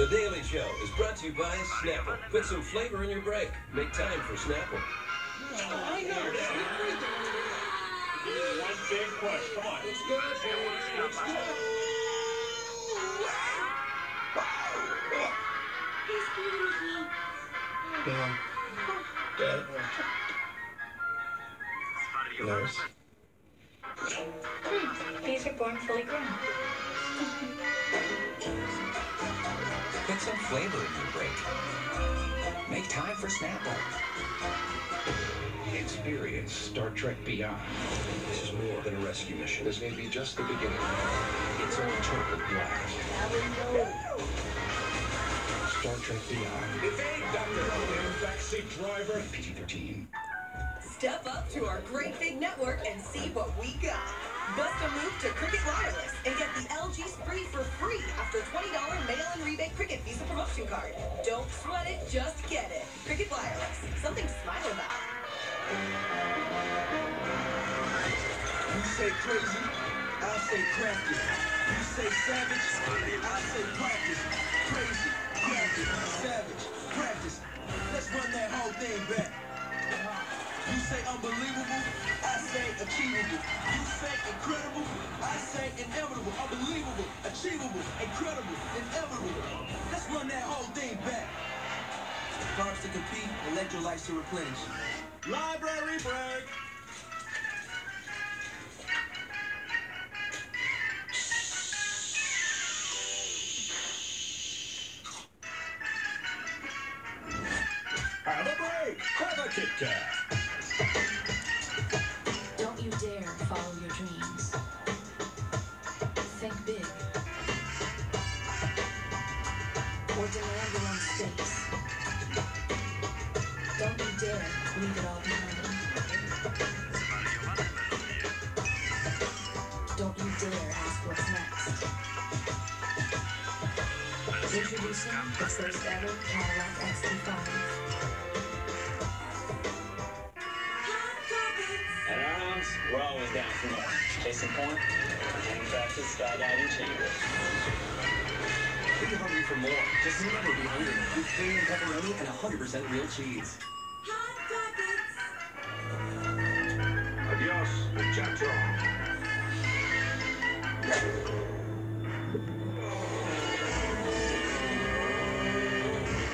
The Daily Show is brought to you by Snapple. Put some flavor in your break. Make time for Snapple. I know. One big push. Come on. It's good. It's good. Mom. Dad. Nurse. These are born fully grown. Put some flavor in your break. Make time for Snapple. Experience Star Trek Beyond. This is more than a rescue mission. This may be just the beginning. It's a total blast. Star Trek Beyond. Evade, Dr. Backseat driver. PG-13. Step up to our great big network and see what we got. Bust a move to Cricket Wireless and get the LG Spree for free after $20 mail-in rebate Cricket Visa promotion card. Don't sweat it, just get it. Cricket Wireless, something to smile about. You say crazy, I'll say crafty. You say savage, I'll say practice. Crazy, crafty, savage, practice. Let's run that whole thing back. You say unbelievable, I say achievable. You say incredible, I say inevitable. Unbelievable, achievable, incredible, inevitable. Let's run that whole thing back. Carbs to compete, electrolytes to replenish. Library break. Have a break. Have a Kit Kat. Don't you dare follow your dreams. Think big. Or demand your own space. Don't you dare leave it all behind. Don't you dare ask what's next. Introducing the first ever Cadillac XT5. At our house, we're always down for more. Case in point, manufactured skydiving chamber. If you're hungry for more, just remember to be hungry with premium pepperoni and 100% real cheese. Adios, muchacho.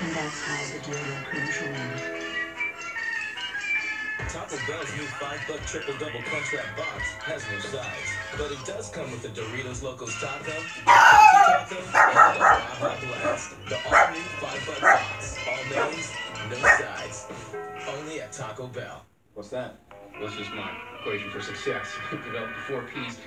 And that's how the deal came to end. Taco Bell's new $5 triple-double Crunchwrap box has no sides, but it does come with the Doritos Locos Taco, Taco, and the Baja Blast. The all-new $5 box. All mains, no sides. Only at Taco Bell. What's that? Well, it's just my equation for success. Developed the 4 Ps.